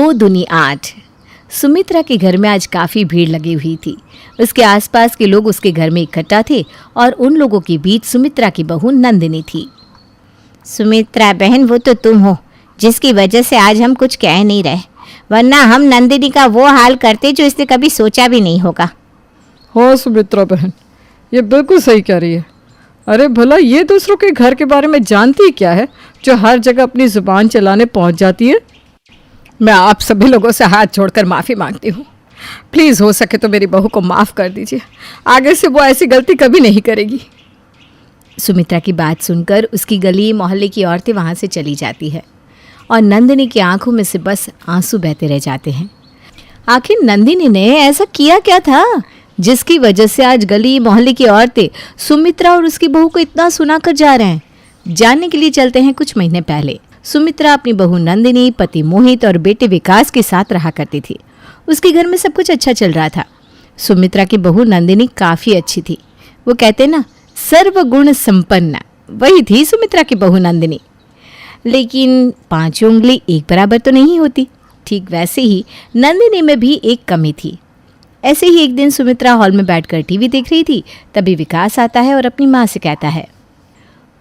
दो दूनी 8। सुमित्रा के घर में आज काफ़ी भीड़ लगी हुई थी। उसके आसपास के लोग उसके घर में इकट्ठा थे और उन लोगों के बीच सुमित्रा की बहू नंदिनी थी। सुमित्रा बहन, वो तो तुम हो जिसकी वजह से आज हम कुछ कह नहीं रहे, वरना हम नंदिनी का वो हाल करते जो इसने कभी सोचा भी नहीं होगा। हाँ सुमित्रा बहन, ये बिल्कुल सही कह रही है। अरे भला ये दूसरों के घर के बारे में जानती क्या है जो हर जगह अपनी जुबान चलाने पहुंच जाती है। मैं आप सभी लोगों से हाथ जोड़कर माफ़ी मांगती हूँ। प्लीज़ हो सके तो मेरी बहू को माफ़ कर दीजिए। आगे से वो ऐसी गलती कभी नहीं करेगी। सुमित्रा की बात सुनकर उसकी गली मोहल्ले की औरतें वहाँ से चली जाती है और नंदिनी की आंखों में से बस आंसू बहते रह जाते हैं। आखिर नंदिनी ने ऐसा किया क्या था जिसकी वजह से आज गली मोहल्ले की औरतें सुमित्रा और उसकी बहू को इतना सुनाकर जा रहे हैं? जानने के लिए चलते हैं कुछ महीने पहले। सुमित्रा अपनी बहू नंदिनी, पति मोहित और बेटे विकास के साथ रहा करती थी। उसके घर में सब कुछ अच्छा चल रहा था। सुमित्रा की बहू नंदिनी काफ़ी अच्छी थी। वो कहते ना, सर्वगुण संपन्न, वही थी सुमित्रा की बहू नंदिनी। लेकिन 5 उंगली एक बराबर तो नहीं होती। ठीक वैसे ही नंदिनी में भी एक कमी थी। ऐसे ही एक दिन सुमित्रा हॉल में बैठकर टीवी देख रही थी। तभी विकास आता है और अपनी माँ से कहता है,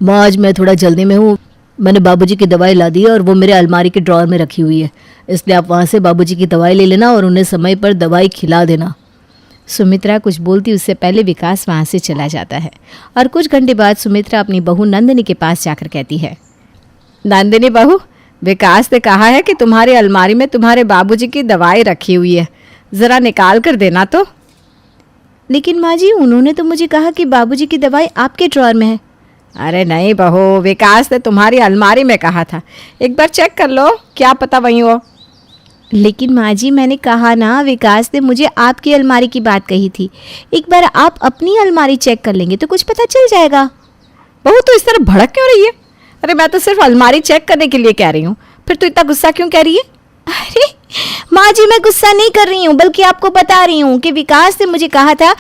माँ आज मैं थोड़ा जल्दी में हूँ। मैंने बाबूजी की दवाई ला दी है और वो मेरे अलमारी के ड्रॉअर में रखी हुई है, इसलिए आप वहाँ से बाबूजी की दवाई ले लेना और उन्हें समय पर दवाई खिला देना। सुमित्रा कुछ बोलती उससे पहले विकास वहाँ से चला जाता है और कुछ घंटे बाद सुमित्रा अपनी बहू नंदिनी के पास जाकर कहती है, नंदिनी बहू, विकास ने कहा है कि तुम्हारी अलमारी में तुम्हारे बाबूजी की दवाई रखी हुई है, ज़रा निकाल कर देना तो। लेकिन माँ जी, उन्होंने तो मुझे कहा कि बाबूजी की दवाई आपके ड्रॉअर में है। अरे नहीं बहू, विकास ने तुम्हारी अलमारी में कहा था, एक बार चेक कर लो, क्या पता वहीं हो। लेकिन माँ जी, मैंने कहा ना, विकास ने मुझे आपकी अलमारी की बात कही थी। एक बार आप अपनी अलमारी चेक कर लेंगे तो कुछ पता चल जाएगा। बहू तो इस तरह भड़क क्यों रही है? अरे मैं तो सिर्फ अलमारी चेक करने के लिए कह रही हूँ, फिर तो इतना गुस्सा क्यों कह रही है? अरे माँ जी, मैं गुस्सा नहीं कर रही हूँ, बल्कि आपको बता रही हूँ कि विकास ने मुझे कहा था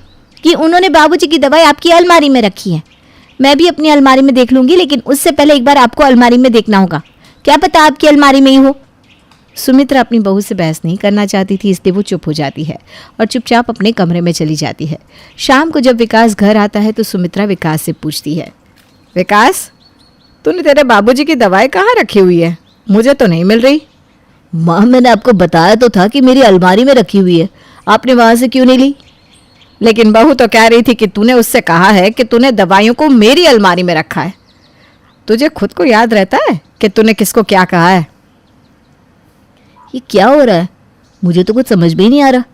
कि उन्होंने बाबूजी की दवाई आपकी अलमारी में रखी है। मैं भी अपनी अलमारी में देख लूँगी, लेकिन उससे पहले एक बार आपको अलमारी में देखना होगा। क्या पता आपकी अलमारी में ही हो। सुमित्रा अपनी बहू से बहस नहीं करना चाहती थी, इसलिए वो चुप हो जाती है और चुपचाप अपने कमरे में चली जाती है। शाम को जब विकास घर आता है तो सुमित्रा विकास से पूछती है, विकास, तूने तेरे बाबूजी की दवाई कहाँ रखी हुई है? मुझे तो नहीं मिल रही। माँ, मैंने आपको बताया तो था कि मेरी अलमारी में रखी हुई है, आपने वहाँ से क्यों नहीं ली? लेकिन बहू तो कह रही थी कि तूने उससे कहा है कि तूने दवाइयों को मेरी अलमारी में रखा है। तुझे खुद को याद रहता है कि तूने किसको क्या कहा है? ये क्या हो रहा है? मुझे तो कुछ समझ में ही नहीं आ रहा।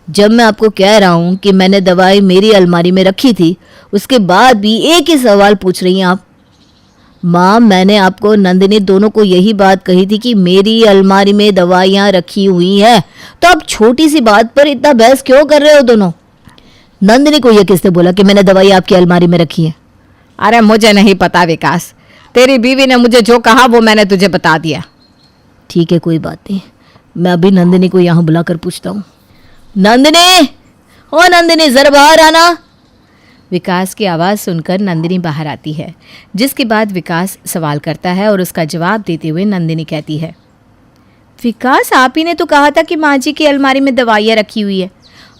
जब मैं आपको कह रहा हूँ कि मैंने दवाई मेरी अलमारी में रखी थी, उसके बाद भी एक ही सवाल पूछ रही हैं आप। माँ, मैंने आपको नंदिनी दोनों को यही बात कही थी कि मेरी अलमारी में दवाइयाँ रखी हुई हैं, तो आप छोटी सी बात पर इतना बहस क्यों कर रहे हो दोनों? नंदिनी को यह किसने बोला कि मैंने दवाई आपकी अलमारी में रखी है? अरे मुझे नहीं पता विकास, तेरी बीवी ने मुझे जो कहा वो मैंने तुझे बता दिया। ठीक है, कोई बात नहीं, मैं अभी नंदिनी को यहाँ बुलाकर पूछता हूँ। नंदिनी, ओ नंदिनी, जरा बाहर आना। विकास की आवाज़ सुनकर नंदिनी बाहर आती है, जिसके बाद विकास सवाल करता है और उसका जवाब देते हुए नंदिनी कहती है, विकास, आप ही ने तो कहा था कि माँ जी की अलमारी में दवाइयाँ रखी हुई है,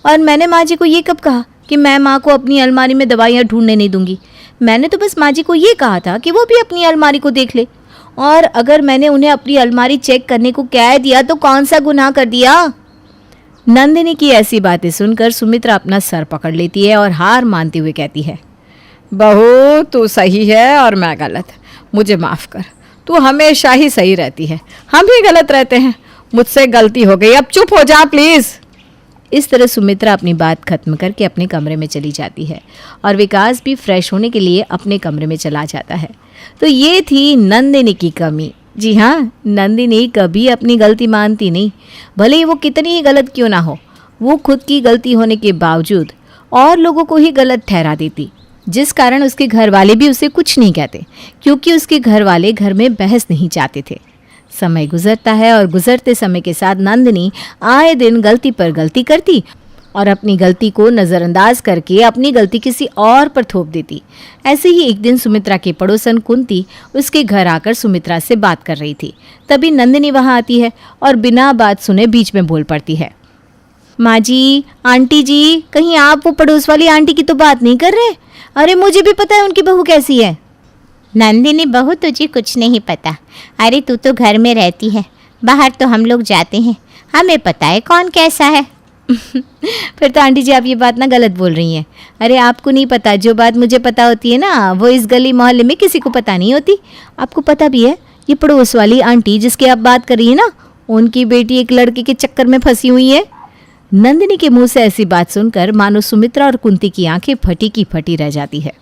और मैंने माँ जी को ये कब कहा कि मैं माँ को अपनी अलमारी में दवाइयाँ ढूंढने नहीं दूंगी। मैंने तो बस माँ जी को ये कहा था कि वो भी अपनी अलमारी को देख ले, और अगर मैंने उन्हें अपनी अलमारी चेक करने को कह दिया तो कौन सा गुनाह कर दिया। नंदिनी की ऐसी बातें सुनकर सुमित्रा अपना सर पकड़ लेती है और हार मानते हुए कहती है, बहू, तू सही है और मैं गलत, मुझे माफ़ कर। तू हमेशा ही सही रहती है, हम ही गलत रहते हैं। मुझसे गलती हो गई, अब चुप हो जा प्लीज़। इस तरह सुमित्रा अपनी बात खत्म करके अपने कमरे में चली जाती है और विकास भी फ्रेश होने के लिए अपने कमरे में चला जाता है। तो ये थी नंदिनी की कमी। जी हाँ, नंदिनी कभी अपनी गलती मानती नहीं, भले ही वो कितनी ही गलत क्यों ना हो। वो खुद की गलती होने के बावजूद और लोगों को ही गलत ठहरा देती, जिस कारण उसके घर वाले भी उसे कुछ नहीं कहते, क्योंकि उसके घर वाले घर में बहस नहीं चाहते थे। समय गुजरता है और गुजरते समय के साथ नंदिनी आए दिन गलती पर गलती करती और अपनी गलती को नज़रअंदाज करके अपनी गलती किसी और पर थोप देती। ऐसे ही एक दिन सुमित्रा की पड़ोसन कुंती उसके घर आकर सुमित्रा से बात कर रही थी। तभी नंदिनी वहाँ आती है और बिना बात सुने बीच में बोल पड़ती है। माँ जी, आंटी जी, कहीं आप वो पड़ोस वाली आंटी की तो बात नहीं कर रहे? अरे मुझे भी पता है उनकी बहू कैसी है। नंदिनी बहू, तुझे कुछ नहीं पता। अरे तू तो घर में रहती है, बाहर तो हम लोग जाते हैं, हमें पता है कौन कैसा है। फिर तो आंटी जी आप ये बात ना गलत बोल रही हैं। अरे आपको नहीं पता, जो बात मुझे पता होती है ना वो इस गली मोहल्ले में किसी को पता नहीं होती। आपको पता भी है, ये पड़ोस वाली आंटी जिसकी आप बात कर रही है ना, उनकी बेटी एक लड़के के चक्कर में फंसी हुई है। नंदिनी के मुंह से ऐसी बात सुनकर मानो सुमित्रा और कुंती की आंखें फटी की फटी रह जाती है।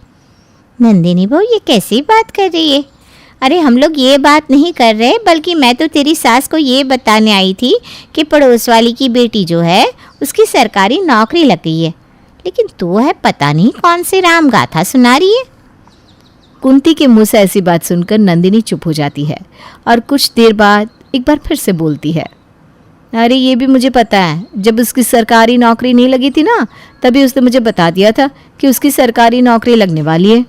नंदिनी बहू, ये कैसी बात कर रही है? अरे हम लोग ये बात नहीं कर रहे, बल्कि मैं तो तेरी सास को ये बताने आई थी कि पड़ोस वाली की बेटी जो है उसकी सरकारी नौकरी लग गई है, लेकिन तू है पता नहीं कौन सी राम गाथा सुना रही है। कुंती के मुंह से ऐसी बात सुनकर नंदिनी चुप हो जाती है और कुछ देर बाद एक बार फिर से बोलती है। अरे ये भी मुझे पता है, जब उसकी सरकारी नौकरी नहीं लगी थी ना, तभी उसने मुझे बता दिया था कि उसकी सरकारी नौकरी लगने वाली है।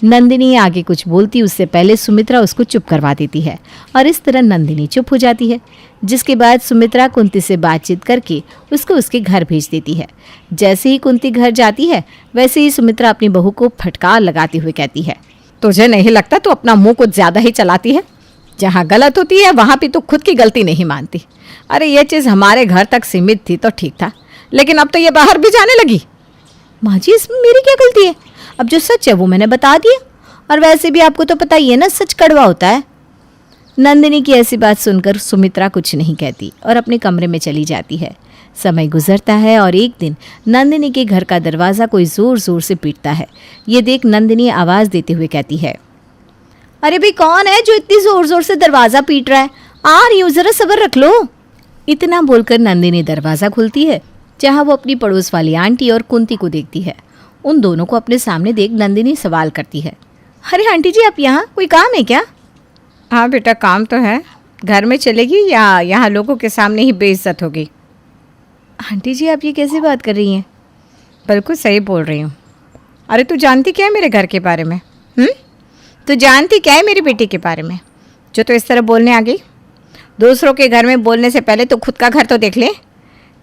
नंदिनी आगे कुछ बोलती उससे पहले सुमित्रा उसको चुप करवा देती है और इस तरह नंदिनी चुप हो जाती है, जिसके बाद सुमित्रा कुंती से बातचीत करके उसको उसके घर भेज देती है। जैसे ही कुंती घर जाती है वैसे ही सुमित्रा अपनी बहू को फटकार लगाते हुए कहती है, तुझे नहीं लगता तू अपना मुंह कुछ ज़्यादा ही चलाती है? जहाँ गलत होती है वहाँ भी तो खुद की गलती नहीं मानती। अरे ये चीज़ हमारे घर तक सीमित थी तो ठीक था, लेकिन अब तो ये बाहर भी जाने लगी। माँ जी इसमें मेरी क्या गलती है? अब जो सच है वो मैंने बता दिया, और वैसे भी आपको तो पता ही है ना, सच कड़वा होता है। नंदिनी की ऐसी बात सुनकर सुमित्रा कुछ नहीं कहती और अपने कमरे में चली जाती है। समय गुजरता है और एक दिन नंदिनी के घर का दरवाज़ा कोई ज़ोर ज़ोर से पीटता है। ये देख नंदिनी आवाज़ देते हुए कहती है, अरे भाई कौन है जो इतनी ज़ोर ज़ोर से दरवाज़ा पीट रहा है? आ रही हूँ, ज़रा सब्र रख लो। इतना बोलकर नंदिनी दरवाज़ा खुलती है, जहाँ वो अपनी पड़ोस वाली आंटी और कुंती को देखती है। उन दोनों को अपने सामने देख नंदिनी सवाल करती है, अरे आंटी जी आप यहाँ, कोई काम है क्या? हाँ बेटा, काम तो है। घर में चलेगी या यहाँ लोगों के सामने ही बेइज्जत होगी? आंटी जी आप ये कैसे बात कर रही हैं? बिल्कुल सही बोल रही हूँ। अरे तू जानती क्या है मेरे घर के बारे में? तू जानती क्या है मेरी बेटी के बारे में, जो तो इस तरह बोलने आ गई? दूसरों के घर में बोलने से पहले तो खुद का घर तो देख ले।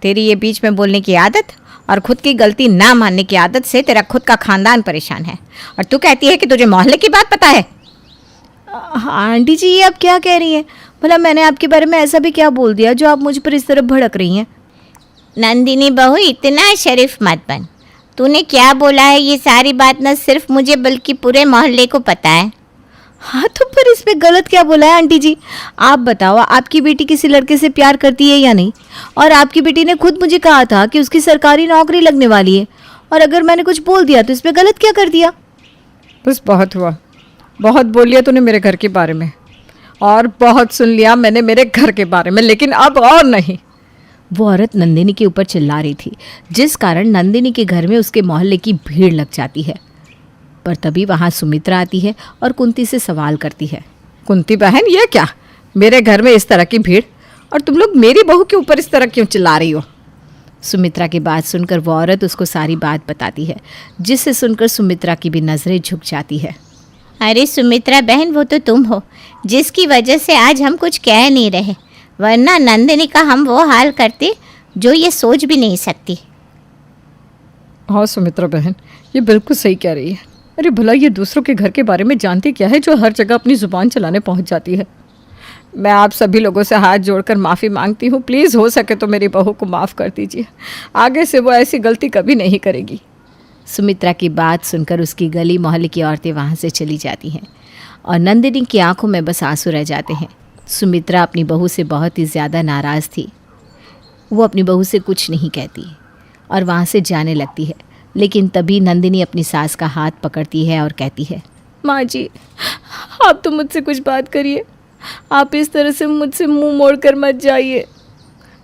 तेरी ये बीच में बोलने की आदत और खुद की गलती ना मानने की आदत से तेरा खुद का खानदान परेशान है, और तू कहती है कि तुझे मोहल्ले की बात पता है। आंटी जी ये आप क्या कह रही हैं? भला मैंने आपके बारे में ऐसा भी क्या बोल दिया जो आप मुझ पर इस तरह भड़क रही हैं? नंदिनी बहू, इतना शरीफ मत बन। तूने क्या बोला है ये सारी बात न सिर्फ मुझे बल्कि पूरे मोहल्ले को पता है। हाँ तो पर इसमें गलत क्या बोला है आंटी जी? आप बताओ, आपकी बेटी किसी लड़के से प्यार करती है या नहीं? और आपकी बेटी ने खुद मुझे कहा था कि उसकी सरकारी नौकरी लगने वाली है, और अगर मैंने कुछ बोल दिया तो इसमें गलत क्या कर दिया? बस बहुत हुआ, बहुत बोल लिया तूने मेरे घर के बारे में, और बहुत सुन लिया मैंने मेरे घर के बारे में, लेकिन अब और नहीं। वो औरत नंदिनी के ऊपर चिल्ला रही थी, जिस कारण नंदिनी के घर में उसके मोहल्ले की भीड़ लग जाती है। पर तभी वहाँ सुमित्रा आती है और कुंती से सवाल करती है, कुंती बहन, ये क्या, मेरे घर में इस तरह की भीड़, और तुम लोग मेरी बहू के ऊपर इस तरह क्यों चिल्ला रही हो? सुमित्रा की बात सुनकर वो औरत उसको सारी बात बताती है, जिससे सुनकर सुमित्रा की भी नज़रें झुक जाती है। अरे सुमित्रा बहन, वो तो तुम हो जिसकी वजह से आज हम कुछ कह नहीं रहे, वरना नंदिनी का हम वो हाल करते जो ये सोच भी नहीं सकती। हाँ सुमित्रा बहन, ये बिल्कुल सही कह रही है। अरे भला ये दूसरों के घर के बारे में जानती क्या है, जो हर जगह अपनी ज़ुबान चलाने पहुंच जाती है। मैं आप सभी लोगों से हाथ जोड़कर माफ़ी मांगती हूँ, प्लीज़ हो सके तो मेरी बहू को माफ़ कर दीजिए, आगे से वो ऐसी गलती कभी नहीं करेगी। सुमित्रा की बात सुनकर उसकी गली मोहल्ले की औरतें वहाँ से चली जाती हैं और नंदिनी की आंखों में बस आंसू रह जाते हैं। सुमित्रा अपनी बहू से बहुत ही ज़्यादा नाराज़ थी। वो अपनी बहू से कुछ नहीं कहती और वहाँ से जाने लगती है, लेकिन तभी नंदिनी अपनी सास का हाथ पकड़ती है और कहती है, माँ जी आप तो मुझसे कुछ बात करिए, आप इस तरह से मुझसे मुंह मोड़ कर मत जाइए।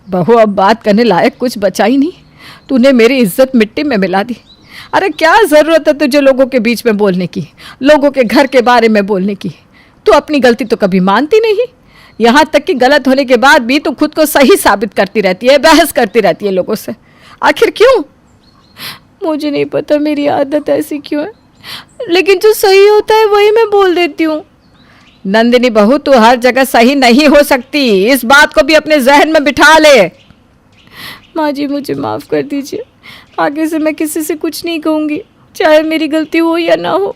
बहू, अब बात करने लायक कुछ बचा ही नहीं, तूने मेरी इज्जत मिट्टी में मिला दी। अरे क्या ज़रूरत है तुझे लोगों के बीच में बोलने की, लोगों के घर के बारे में बोलने की? तू अपनी गलती तो कभी मानती नहीं, यहाँ तक कि गलत होने के बाद भी तू खुद को सही साबित करती रहती है, बहस करती रहती है लोगों से। आखिर क्यों? मुझे नहीं पता मेरी आदत ऐसी क्यों है, लेकिन जो सही होता है वही मैं बोल देती हूँ। नंदिनी बहू, तू हर जगह सही नहीं हो सकती, इस बात को भी अपने जहन में बिठा ले। माँ जी मुझे माफ़ कर दीजिए, आगे से मैं किसी से कुछ नहीं कहूँगी, चाहे मेरी गलती हो या ना हो।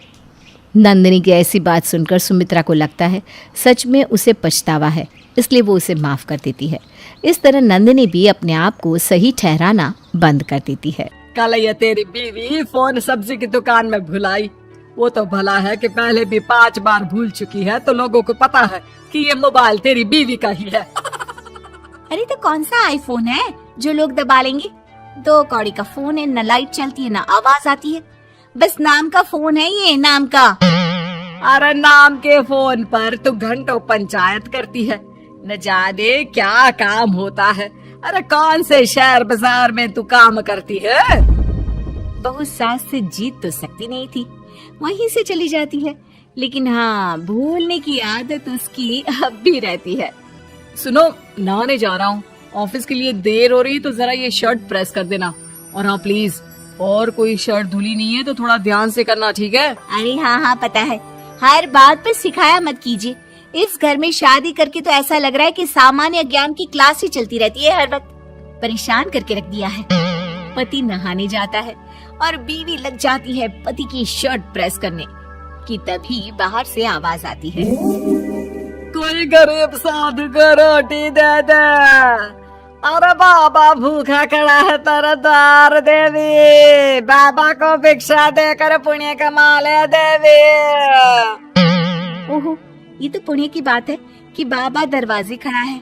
नंदिनी की ऐसी बात सुनकर सुमित्रा को लगता है सच में उसे पछतावा है, इसलिए वो उसे माफ़ कर देती है। इस तरह नंदिनी भी अपने आप को सही ठहराना बंद कर देती है। कल ये तेरी बीवी फोन सब्जी की दुकान में भुलाई। वो तो भला है कि पहले भी 5 बार भूल चुकी है, तो लोगों को पता है कि ये मोबाइल तेरी बीवी का ही है। अरे तो कौन सा आईफोन है जो लोग दबा लेंगे? 2 कौड़ी का फोन है, न लाइट चलती है न आवाज आती है, बस नाम का फोन है ये, नाम का। अरे नाम के फोन पर तू घंटों पंचायत करती है, न जाने क्या काम होता है। अरे कौन से शहर बाजार में तू काम करती है? बहू सास से जीत तो सकती नहीं थी, वहीं से चली जाती है, लेकिन हाँ भूलने की आदत उसकी अब भी रहती है। सुनो, नहाने जा रहा हूँ, ऑफिस के लिए देर हो रही, तो जरा ये शर्ट प्रेस कर देना। और हाँ प्लीज, और कोई शर्ट धुली नहीं है तो थोड़ा ध्यान से करना, ठीक है? अरे हाँ हाँ पता है, हर बात पर सिखाया मत कीजिए। इस घर में शादी करके तो ऐसा लग रहा है कि सामान्य ज्ञान की क्लास ही चलती रहती है, हर वक्त परेशान करके रख दिया है। पति नहाने जाता है और बीवी लग जाती है पति की शर्ट प्रेस करने कि तभी बाहर से आवाज आती है, कोई गरीब साधु को रोटी दे दे। अरे बाबा भूखा खड़ा है तेरा द्वार देवी, बाबा को भिक्षा देकर पुण्य कमा ले देवी। ओहो, ये तो पुण्य की बात है कि बाबा दरवाजे खड़ा है।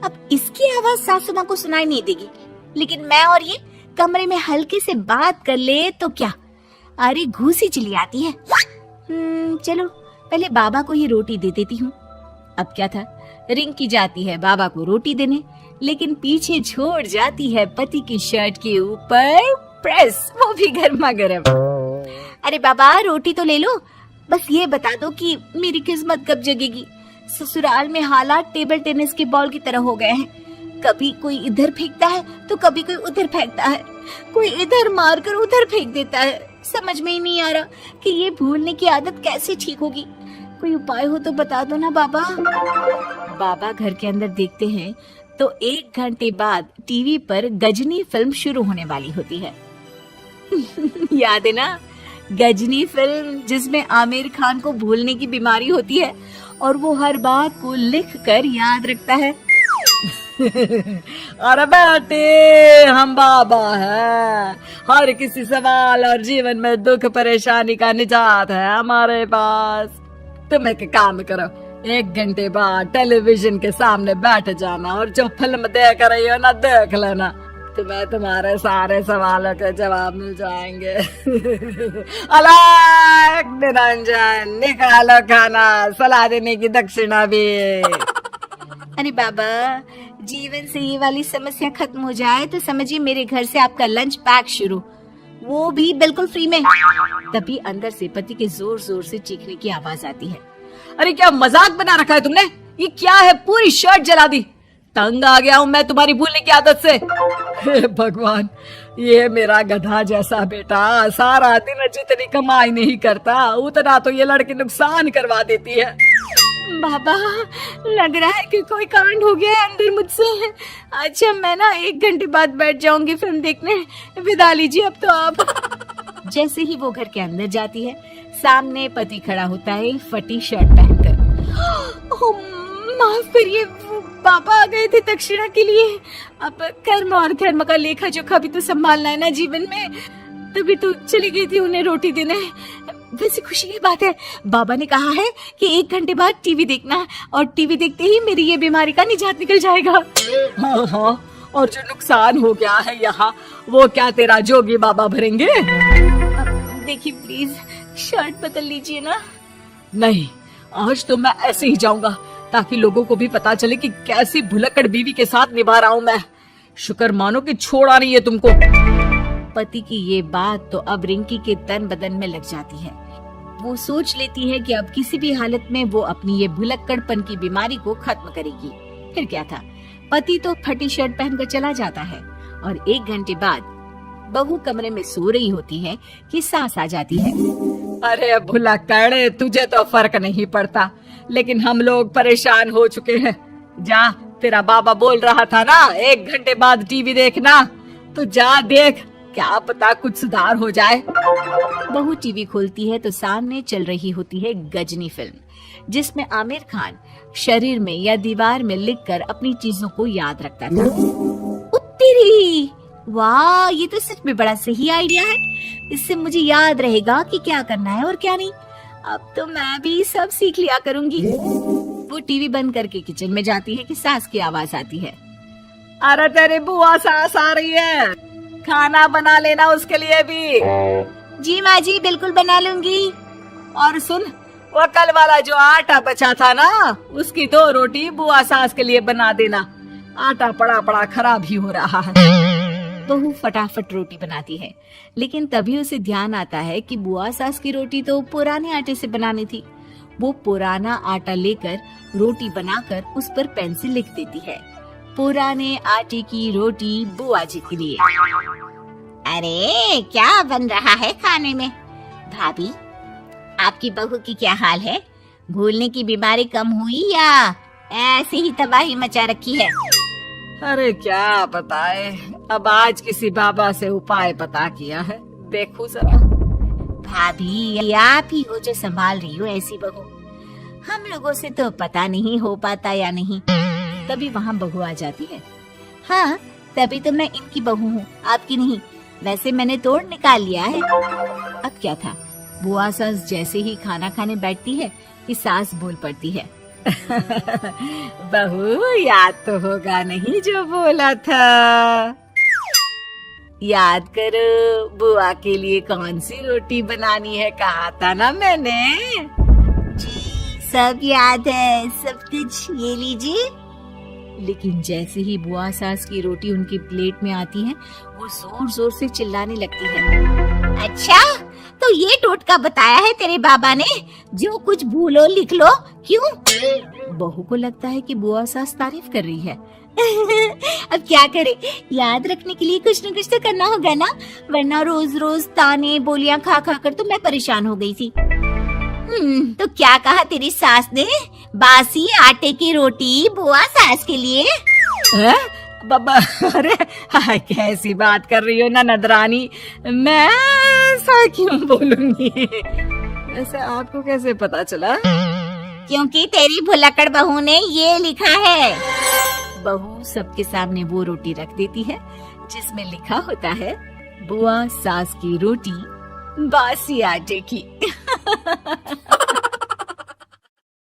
अब इसकी आवाज सासू माँ को सुनाई नहीं देगी, लेकिन मैं और ये कमरे में हल्के से बात कर ले तो क्या, अरे घूसी चली आती है। चलो पहले बाबा को ये रोटी दे देती हूँ। अब क्या था, रिंकी जाती है बाबा को रोटी देने, लेकिन पीछे छोड़ जाती है पति की शर्ट के ऊपर प्रेस, वो भी गर्मा गर्म। अरे बाबा रोटी तो ले लो, बस ये बता दो कि मेरी किस्मत कब जगेगी। ससुराल में हालात टेबल टेनिस के बॉल की तरह हो गए हैं, कभी कोई इधर फेंकता है तो कभी कोई उधर फेंकता है, कोई इधर मारकर उधर फेंक देता है। समझ में ही नहीं आ रहा कि ये भूलने की आदत कैसे ठीक होगी। कोई उपाय हो तो बता दो ना बाबा। बाबा घर के अंदर देखते हैं तो 1 घंटे बाद टीवी पर गजनी फिल्म शुरू होने वाली होती है। याद है ना, गजनी फिल्म जिसमें आमिर खान को भूलने की बीमारी होती है और वो हर बात को लिख कर याद रखता है। अरे बेटे, हम बाबा हैं, हर किसी सवाल और जीवन में दुख परेशानी का निजात है हमारे पास। तुम एक काम करो, 1 घंटे बाद टेलीविजन के सामने बैठ जाना और जो फिल्म देख रही हो ना देख लेना, तुम्हें तुम्हारे सारे सवालों के जवाब मिल जाएंगे। अलग निरंजन, निकालो खाना, सलाह देने की दक्षिणा भी। अरे बाबा, जीवन से ये वाली समस्या खत्म हो जाए तो समझिए मेरे घर से आपका लंच पैक शुरू, वो भी बिल्कुल फ्री में। तभी अंदर से पति के जोर जोर से चीखने की आवाज आती है। अरे क्या मजाक बना रखा है तुमने? ये क्या है, पूरी शर्ट जला दी। तंग आ गया हूँ मैं तुम्हारी भूलने की आदत से। हे भगवान, ये मेरा गधा जैसा बेटा सारा दिन जितनी कमाई नहीं करता उतना तो ये लड़की नुकसान करवा देती है। बाबा, लग रहा है कि कोई कांड हो गया है अंदर मुझसे। अच्छा मैं ना 1 घंटे बाद बैठ जाऊंगी फिल्म देखने, विदा लीजिए अब तो आप। जैसे ही वो घर के अंदर जाती है, सामने पति खड़ा होता है फटी शर्ट पहनकर। माफ करिए, पापा आ गए थे दक्षिणा के लिए। अब कर्म और धर्म का लेखा जोखा भी तो संभालना है ना जीवन में, तभी तो चली गई थी उन्हें रोटी देने। वैसे खुशी की बात है, बाबा ने कहा है कि 1 घंटे बाद टीवी देखना, और टीवी देखते ही मेरी ये बीमारी का निजात निकल जाएगा। हाँ हाँ, और जो नुकसान हो गया है यहाँ, वो क्या तेरा जोगी बाबा भरेंगे? देखिए प्लीज शर्ट बदल लीजिए ना। नहीं, आज तो मैं ऐसे ही जाऊंगा ताकि लोगों को भी पता चले कि कैसी भुलक्कड़ बीवी के साथ निभा रहा हूँ मैं। शुक्र मानो कि छोड़ा नहीं है तुमको। पति की ये बात तो अब रिंकी के तन बदन में लग जाती है। वो सोच लेती है कि अब किसी भी हालत में वो अपनी ये भुलक्कड़पन की बीमारी को खत्म करेगी। फिर क्या था, पति तो फटी शर्ट पहनकर चला जाता है और 1 घंटे बाद बहू कमरे में सो रही होती है कि सास आ जाती है। अरे भुलक्कड़, तुझे तो फर्क नहीं पड़ता, लेकिन हम लोग परेशान हो चुके हैं। जा, तेरा बाबा बोल रहा था ना 1 घंटे बाद टीवी देखना, तो जा देख, क्या पता कुछ सुधार हो जाए। बहू टीवी खोलती है तो सामने चल रही होती है गजनी फिल्म, जिसमें आमिर खान शरीर में या दीवार में लिखकर अपनी चीजों को याद रखता था। उत्तरी, वाह, ये तो सच में बड़ा सही आइडिया है। इससे मुझे याद रहेगा कि क्या करना है और क्या नहीं। अब तो मैं भी सब सीख लिया करूंगी। वो टीवी बंद करके किचन में जाती है कि सास की आवाज आती है। अरे तेरी बुआ सास आ रही है, खाना बना लेना उसके लिए भी। जी माँ जी, बिल्कुल बना लूंगी। और सुन, वो कल वाला जो आटा बचा था ना, उसकी 2 रोटी बुआ सास के लिए बना देना। आटा पड़ा पड़ा खराब ही हो रहा है। बहू फटाफट रोटी बनाती है, लेकिन तभी उसे ध्यान आता है कि बुआ सास की रोटी तो पुराने आटे से बनानी थी। वो पुराना आटा लेकर रोटी बनाकर उस पर पेन से लिख देती है, पुराने आटे की रोटी बुआ जी के लिए। अरे क्या बन रहा है खाने में? भाभी, आपकी बहू की क्या हाल है? भूलने की बीमारी कम हुई या ऐसे ही तबाही मचा रखी है? अरे क्या बताए, अब आज किसी बाबा से उपाय पता किया है, देखो जरा। भाभी, आप ही हो जो संभाल रही हो ऐसी बहू। हम लोगों से तो पता नहीं हो पाता या नहीं। तभी वहाँ बहू आ जाती है। हाँ, तभी तो मैं इनकी बहू हूँ, आपकी नहीं। वैसे मैंने तोड़ निकाल लिया है। अब क्या था, बुआ सास जैसे ही खाना खाने बैठती है कि सास बोल पड़ती है। बहू, याद तो होगा नहीं जो बोला था? याद करो, बुआ के लिए कौन सी रोटी बनानी है, कहा था ना मैंने। जी, सब याद है, सब कुछ। ये लीजिए। लेकिन जैसे ही बुआ सास की रोटी उनकी प्लेट में आती है, वो जोर जोर से चिल्लाने लगती है। अच्छा, तो ये टोटका बताया है तेरे बाबा ने, जो कुछ भूलो लिख लो, क्यों? बहू को लगता है कि बुआ सास तारीफ कर रही है। अब क्या करे, याद रखने के लिए कुछ न कुछ तो करना होगा ना, वरना रोज रोज ताने बोलियां खा खा कर तो मैं परेशान हो गई थी। तो क्या कहा तेरी सास ने? बासी आटे की रोटी बुआ सास के लिए? बाबा, अरे कैसी बात कर रही हो ना नदरानी, मैं ऐसा क्यों बोलूंगी? ऐसे आपको कैसे पता चला? क्योंकि तेरी भुलक्कड़ बहू ने ये लिखा है। बहू सबके सामने वो रोटी रख देती है जिसमें लिखा होता है, बुआ सास की रोटी बासी आटे की।